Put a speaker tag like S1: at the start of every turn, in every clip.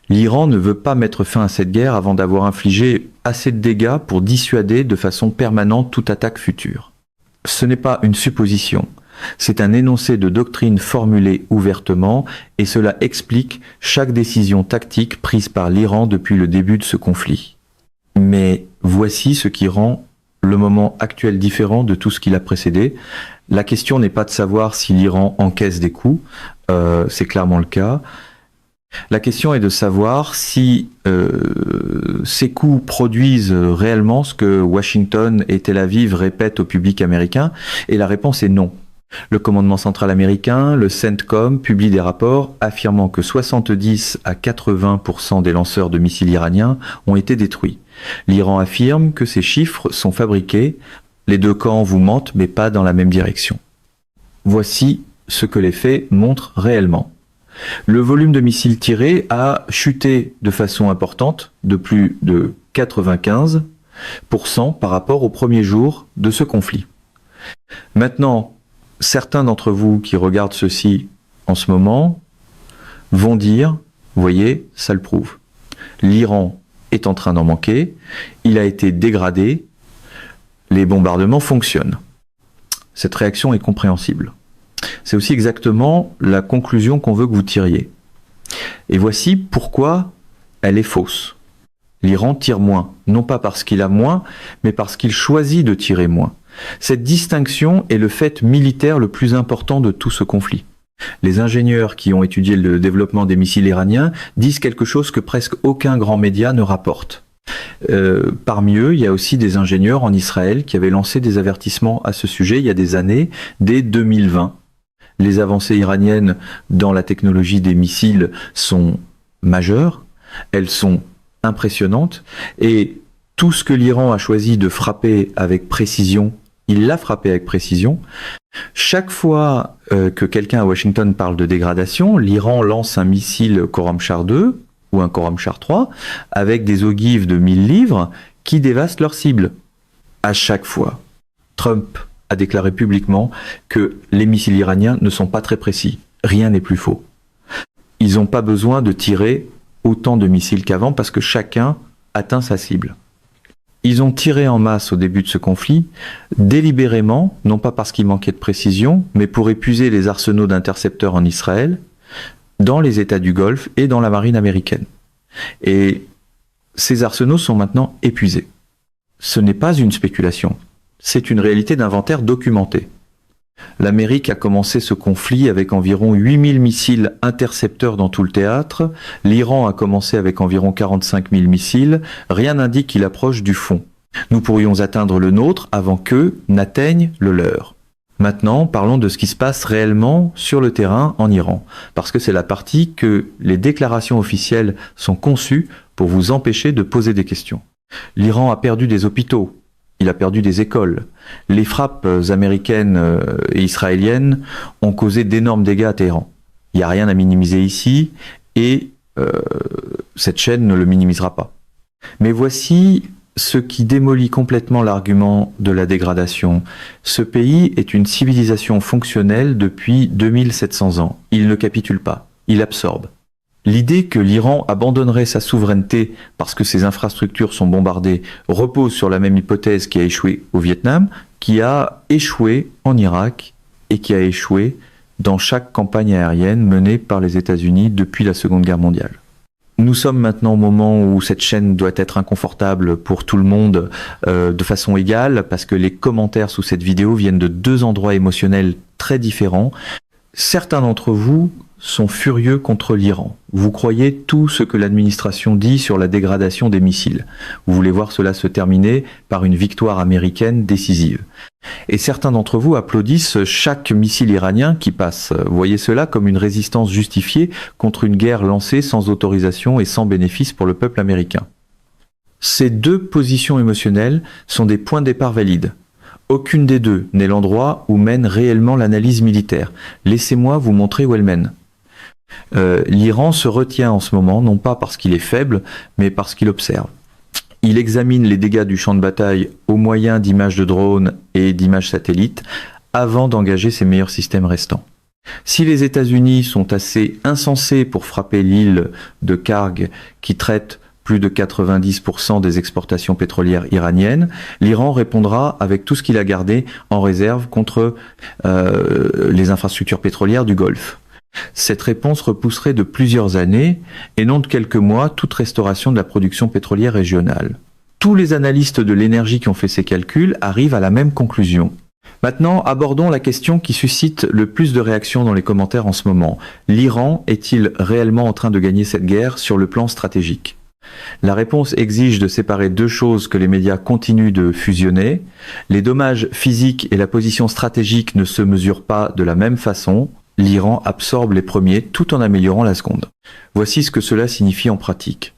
S1: L'Iran ne veut pas mettre fin à cette guerre avant d'avoir infligé assez de dégâts pour dissuader de façon permanente toute attaque future. Ce n'est pas une supposition, c'est un énoncé de doctrine formulé ouvertement et cela explique chaque décision tactique prise par l'Iran depuis le début de ce conflit. Mais voici ce qui rend le moment actuel différent de tout ce qui l'a précédé. La question n'est pas de savoir si l'Iran encaisse des coups, c'est clairement le cas. La question est de savoir si ces coups produisent réellement ce que Washington et Tel Aviv répètent au public américain, et la réponse est non. Le commandement central américain, le CENTCOM, publie des rapports affirmant que 70 à 80% des lanceurs de missiles iraniens ont été détruits. L'Iran affirme que ces chiffres sont fabriqués. Les deux camps vous mentent, mais pas dans la même direction. Voici ce que les faits montrent réellement. Le volume de missiles tirés a chuté de façon importante, de plus de 95% par rapport au premier jour de ce conflit. Maintenant, certains d'entre vous qui regardent ceci en ce moment vont dire, voyez, ça le prouve. L'Iran est en train d'en manquer, il a été dégradé, les bombardements fonctionnent. Cette réaction est compréhensible. C'est aussi exactement la conclusion qu'on veut que vous tiriez. Et voici pourquoi elle est fausse. L'Iran tire moins, non pas parce qu'il a moins, mais parce qu'il choisit de tirer moins. Cette distinction est le fait militaire le plus important de tout ce conflit. Les ingénieurs qui ont étudié le développement des missiles iraniens disent quelque chose que presque aucun grand média ne rapporte. Parmi eux, il y a aussi des ingénieurs en Israël qui avaient lancé des avertissements à ce sujet il y a des années, dès 2020. Les avancées iraniennes dans la technologie des missiles sont majeures, elles sont impressionnantes, et tout ce que l'Iran a choisi de frapper avec précision, il l'a frappé avec précision. Chaque fois que quelqu'un à Washington parle de dégradation, l'Iran lance un missile Khorramshahr 2 ou un Khorramshahr 3 avec des ogives de 1000 livres qui dévastent leur cible. À chaque fois, Trump a déclaré publiquement que les missiles iraniens ne sont pas très précis. Rien n'est plus faux. Ils n'ont pas besoin de tirer autant de missiles qu'avant parce que chacun atteint sa cible. Ils ont tiré en masse au début de ce conflit, délibérément, non pas parce qu'il manquait de précision, mais pour épuiser les arsenaux d'intercepteurs en Israël, dans les États du Golfe et dans la marine américaine. Et ces arsenaux sont maintenant épuisés. Ce n'est pas une spéculation, c'est une réalité d'inventaire documentée. L'Amérique a commencé ce conflit avec environ 8000 missiles intercepteurs dans tout le théâtre. L'Iran a commencé avec environ 45 000 missiles. Rien n'indique qu'il approche du fond. Nous pourrions atteindre le nôtre avant qu'eux n'atteignent le leur. Maintenant, parlons de ce qui se passe réellement sur le terrain en Iran, parce que c'est la partie que les déclarations officielles sont conçues pour vous empêcher de poser des questions. L'Iran a perdu des hôpitaux. Il a perdu des écoles. Les frappes américaines et israéliennes ont causé d'énormes dégâts à Téhéran. Il n'y a rien à minimiser ici et cette chaîne ne le minimisera pas. Mais voici ce qui démolit complètement l'argument de la dégradation. Ce pays est une civilisation fonctionnelle depuis 2700 ans. Il ne capitule pas, il absorbe. L'idée que l'Iran abandonnerait sa souveraineté parce que ses infrastructures sont bombardées repose sur la même hypothèse qui a échoué au Vietnam, qui a échoué en Irak et qui a échoué dans chaque campagne aérienne menée par les États-Unis depuis la Seconde Guerre mondiale. Nous sommes maintenant au moment où cette chaîne doit être inconfortable pour tout le monde de façon égale, parce que les commentaires sous cette vidéo viennent de deux endroits émotionnels très différents. Certains d'entre vous sont furieux contre l'Iran. Vous croyez tout ce que l'administration dit sur la dégradation des missiles. Vous voulez voir cela se terminer par une victoire américaine décisive. Et certains d'entre vous applaudissent chaque missile iranien qui passe. Vous voyez cela comme une résistance justifiée contre une guerre lancée sans autorisation et sans bénéfice pour le peuple américain. Ces deux positions émotionnelles sont des points de départ valides. Aucune des deux n'est l'endroit où mène réellement l'analyse militaire. Laissez-moi vous montrer où elle mène. L'Iran se retient en ce moment, non pas parce qu'il est faible, mais parce qu'il observe. Il examine les dégâts du champ de bataille au moyen d'images de drones et d'images satellites avant d'engager ses meilleurs systèmes restants. Si les États-Unis sont assez insensés pour frapper l'île de Karg qui traite plus de 90% des exportations pétrolières iraniennes, l'Iran répondra avec tout ce qu'il a gardé en réserve contre les infrastructures pétrolières du Golfe. Cette réponse repousserait de plusieurs années, et non de quelques mois, toute restauration de la production pétrolière régionale. Tous les analystes de l'énergie qui ont fait ces calculs arrivent à la même conclusion. Maintenant, abordons la question qui suscite le plus de réactions dans les commentaires en ce moment. L'Iran est-il réellement en train de gagner cette guerre sur le plan stratégique ? La réponse exige de séparer deux choses que les médias continuent de fusionner. Les dommages physiques et la position stratégique ne se mesurent pas de la même façon. L'Iran absorbe les premiers tout en améliorant la seconde. Voici ce que cela signifie en pratique.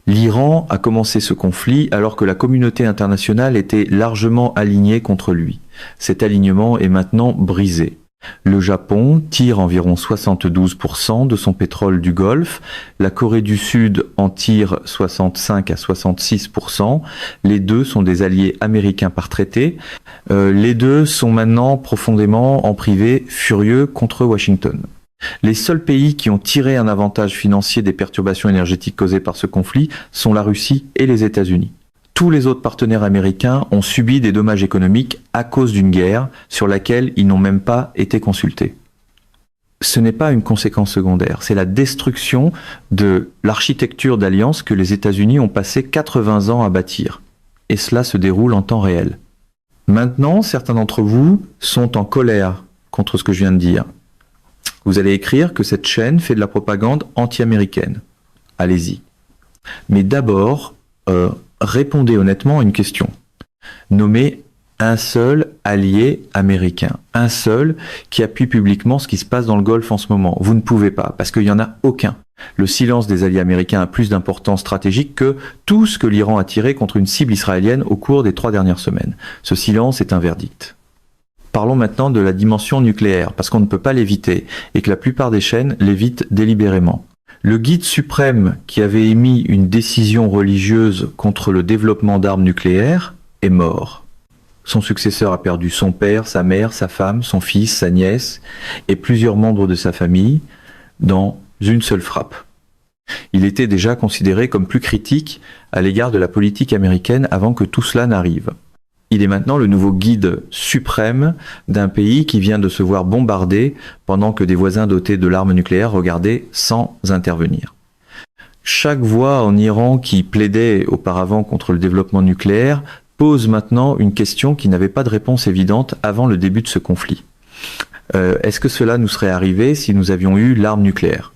S1: L'Iran a commencé ce conflit alors que la communauté internationale était largement alignée contre lui. Cet alignement est maintenant brisé. Le Japon tire environ 72% de son pétrole du Golfe, la Corée du Sud en tire 65 à 66%, les deux sont des alliés américains par traité, les deux sont maintenant profondément en privé furieux contre Washington. Les seuls pays qui ont tiré un avantage financier des perturbations énergétiques causées par ce conflit sont la Russie et les États-Unis. Tous les autres partenaires américains ont subi des dommages économiques à cause d'une guerre sur laquelle ils n'ont même pas été consultés. Ce n'est pas une conséquence secondaire, c'est la destruction de l'architecture d'alliance que les États-Unis ont passé 80 ans à bâtir. Et cela se déroule en temps réel. Maintenant, certains d'entre vous sont en colère contre ce que je viens de dire. Vous allez écrire que cette chaîne fait de la propagande anti-américaine. Allez-y. Mais d'abord, répondez honnêtement à une question. Nommez un seul allié américain, un seul qui appuie publiquement ce qui se passe dans le Golfe en ce moment. Vous ne pouvez pas, parce qu'il n'y en a aucun. Le silence des alliés américains a plus d'importance stratégique que tout ce que l'Iran a tiré contre une cible israélienne au cours des 3 dernières semaines. Ce silence est un verdict. Parlons maintenant de la dimension nucléaire, parce qu'on ne peut pas l'éviter, et que la plupart des chaînes l'évitent délibérément. Le guide suprême qui avait émis une décision religieuse contre le développement d'armes nucléaires est mort. Son successeur a perdu son père, sa mère, sa femme, son fils, sa nièce et plusieurs membres de sa famille dans une seule frappe. Il était déjà considéré comme plus critique à l'égard de la politique américaine avant que tout cela n'arrive. Il est maintenant le nouveau guide suprême d'un pays qui vient de se voir bombardé pendant que des voisins dotés de l'arme nucléaire regardaient sans intervenir. Chaque voix en Iran qui plaidait auparavant contre le développement nucléaire pose maintenant une question qui n'avait pas de réponse évidente avant le début de ce conflit. Est-ce que cela nous serait arrivé si nous avions eu l'arme nucléaire ?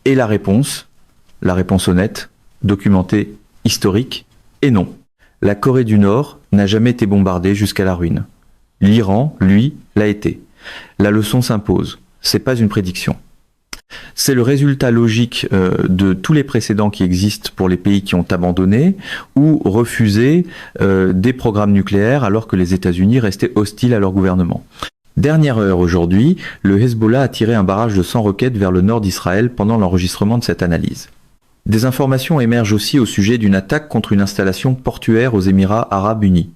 S1: Et la réponse honnête, documentée, historique, est non. La Corée du Nord n'a jamais été bombardée jusqu'à la ruine. L'Iran, lui, l'a été. La leçon s'impose. C'est pas une prédiction. C'est le résultat logique de tous les précédents qui existent pour les pays qui ont abandonné ou refusé des programmes nucléaires alors que les États-Unis restaient hostiles à leur gouvernement. Dernière heure aujourd'hui, le Hezbollah a tiré un barrage de 100 roquettes vers le nord d'Israël pendant l'enregistrement de cette analyse. Des informations émergent aussi au sujet d'une attaque contre une installation portuaire aux Émirats arabes unis.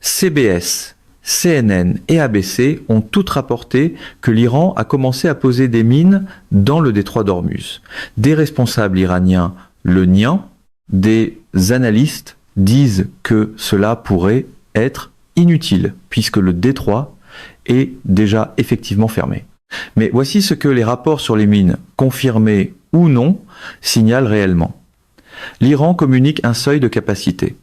S1: CBS, CNN et ABC ont toutes rapporté que l'Iran a commencé à poser des mines dans le détroit d'Ormuz. Des responsables iraniens le nient, des analystes disent que cela pourrait être inutile puisque le détroit est déjà effectivement fermé. Mais voici ce que les rapports sur les mines, confirmés ou non, signalent réellement. L'Iran communique un seuil de capacité.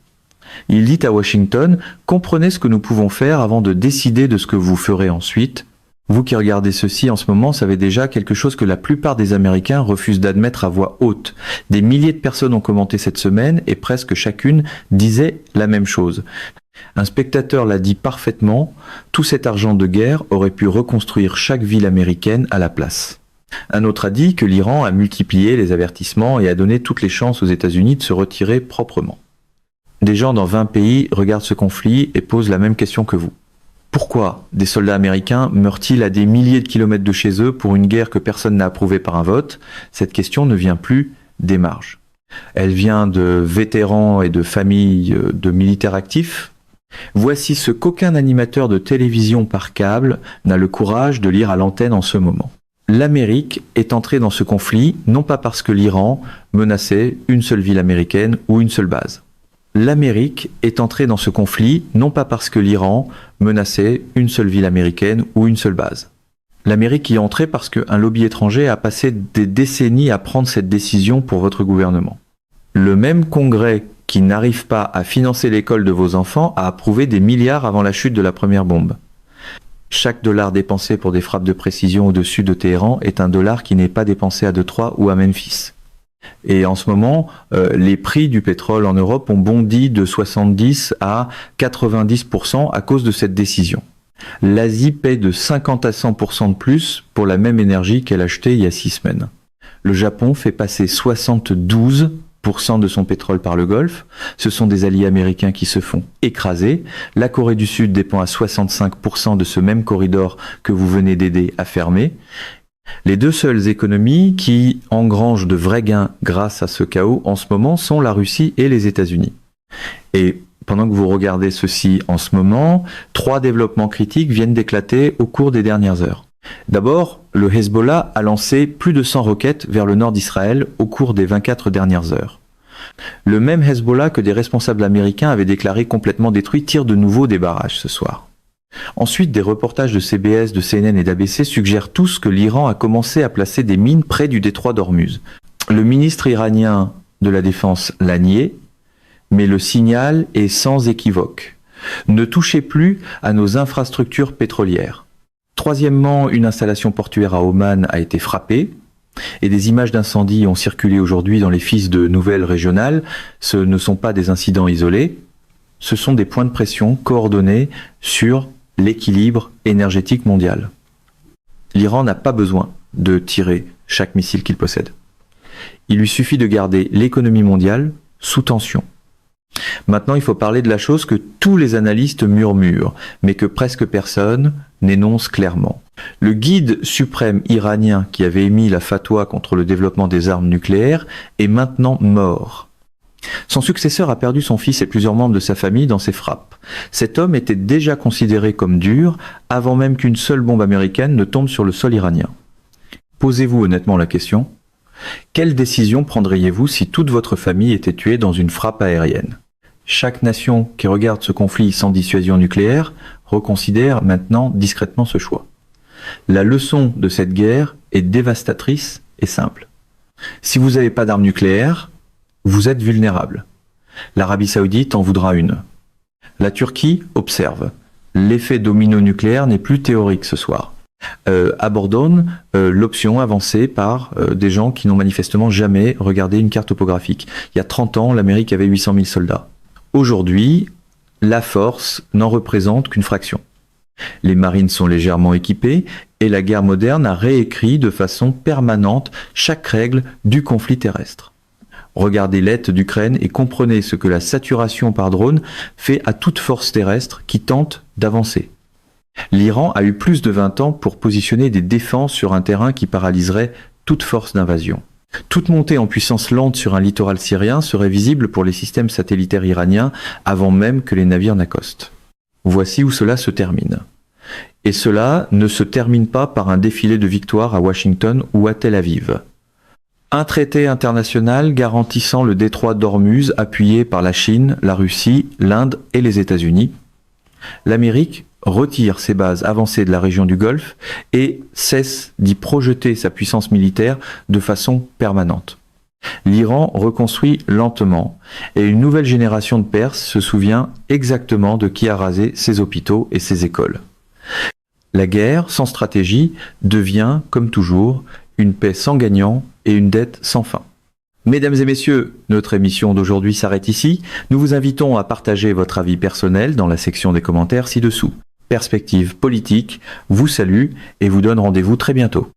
S1: Il dit à Washington « Comprenez ce que nous pouvons faire avant de décider de ce que vous ferez ensuite. » Vous qui regardez ceci en ce moment savez déjà quelque chose que la plupart des Américains refusent d'admettre à voix haute. Des milliers de personnes ont commenté cette semaine et presque chacune disait la même chose. Un spectateur l'a dit parfaitement, tout cet argent de guerre aurait pu reconstruire chaque ville américaine à la place. Un autre a dit que l'Iran a multiplié les avertissements et a donné toutes les chances aux États-Unis de se retirer proprement. Des gens dans 20 pays regardent ce conflit et posent la même question que vous. Pourquoi des soldats américains meurent-ils à des milliers de kilomètres de chez eux pour une guerre que personne n'a approuvée par un vote ? Cette question ne vient plus des marges. Elle vient de vétérans et de familles de militaires actifs. Voici ce qu'aucun animateur de télévision par câble n'a le courage de lire à l'antenne en ce moment. L'Amérique est entrée dans ce conflit non pas parce que l'Iran menaçait une seule ville américaine ou une seule base. L'Amérique est entrée dans ce conflit non pas parce que l'Iran menaçait une seule ville américaine ou une seule base. L'Amérique y est entrée parce qu'un lobby étranger a passé des décennies à prendre cette décision pour votre gouvernement. Le même Congrès qui n'arrive pas à financer l'école de vos enfants a approuvé des milliards avant la chute de la première bombe. Chaque dollar dépensé pour des frappes de précision au-dessus de Téhéran est un dollar qui n'est pas dépensé à Détroit ou à Memphis. Et en ce moment, les prix du pétrole en Europe ont bondi de 70 à 90% à cause de cette décision. L'Asie paie de 50 à 100% de plus pour la même énergie qu'elle achetait il y a 6 semaines. Le Japon fait passer 72% de son pétrole par le Golfe. Ce sont des alliés américains qui se font écraser. La Corée du Sud dépend à 65% de ce même corridor que vous venez d'aider à fermer. Les deux seules économies qui engrangent de vrais gains grâce à ce chaos en ce moment sont la Russie et les États-Unis. Et pendant que vous regardez ceci en ce moment, 3 développements critiques viennent d'éclater au cours des dernières heures. D'abord, le Hezbollah a lancé plus de 100 roquettes vers le nord d'Israël au cours des 24 dernières heures. Le même Hezbollah que des responsables américains avaient déclaré complètement détruit tire de nouveau des barrages ce soir. Ensuite, des reportages de CBS, de CNN et d'ABC suggèrent tous que l'Iran a commencé à placer des mines près du détroit d'Ormuz. Le ministre iranien de la Défense l'a nié, mais le signal est sans équivoque. Ne touchez plus à nos infrastructures pétrolières. Troisièmement, une installation portuaire à Oman a été frappée et des images d'incendie ont circulé aujourd'hui dans les fils de nouvelles régionales. Ce ne sont pas des incidents isolés, ce sont des points de pression coordonnés sur l'équilibre énergétique mondial. L'Iran n'a pas besoin de tirer chaque missile qu'il possède. Il lui suffit de garder l'économie mondiale sous tension. Maintenant, il faut parler de la chose que tous les analystes murmurent, mais que presque personne n'énonce clairement. Le guide suprême iranien qui avait émis la fatwa contre le développement des armes nucléaires est maintenant mort. Son successeur a perdu son fils et plusieurs membres de sa famille dans ces frappes. Cet homme était déjà considéré comme dur avant même qu'une seule bombe américaine ne tombe sur le sol iranien. Posez-vous honnêtement la question. Quelle décision prendriez-vous si toute votre famille était tuée dans une frappe aérienne ? Chaque nation qui regarde ce conflit sans dissuasion nucléaire reconsidère maintenant discrètement ce choix. La leçon de cette guerre est dévastatrice et simple. Si vous n'avez pas d'armes nucléaires, vous êtes vulnérable. L'Arabie Saoudite en voudra une. La Turquie observe. L'effet domino nucléaire n'est plus théorique ce soir. Abandonne l'option avancée par des gens qui n'ont manifestement jamais regardé une carte topographique. Il y a 30 ans, l'Amérique avait 800 000 soldats. Aujourd'hui, la force n'en représente qu'une fraction. Les marines sont légèrement équipées et la guerre moderne a réécrit de façon permanente chaque règle du conflit terrestre. Regardez l'aide d'Ukraine et comprenez ce que la saturation par drone fait à toute force terrestre qui tente d'avancer. L'Iran a eu plus de 20 ans pour positionner des défenses sur un terrain qui paralyserait toute force d'invasion. Toute montée en puissance lente sur un littoral syrien serait visible pour les systèmes satellitaires iraniens avant même que les navires n'accostent. Voici où cela se termine. Et cela ne se termine pas par un défilé de victoires à Washington ou à Tel Aviv. Un traité international garantissant le détroit d'Ormuz appuyé par la Chine, la Russie, l'Inde et les États-Unis. L'Amérique retire ses bases avancées de la région du Golfe et cesse d'y projeter sa puissance militaire de façon permanente. L'Iran reconstruit lentement et une nouvelle génération de Perses se souvient exactement de qui a rasé ses hôpitaux et ses écoles. La guerre sans stratégie devient, comme toujours, une paix sans gagnant et une dette sans fin. Mesdames et messieurs, notre émission d'aujourd'hui s'arrête ici. Nous vous invitons à partager votre avis personnel dans la section des commentaires ci-dessous. Perspective politique vous salue et vous donne rendez-vous très bientôt.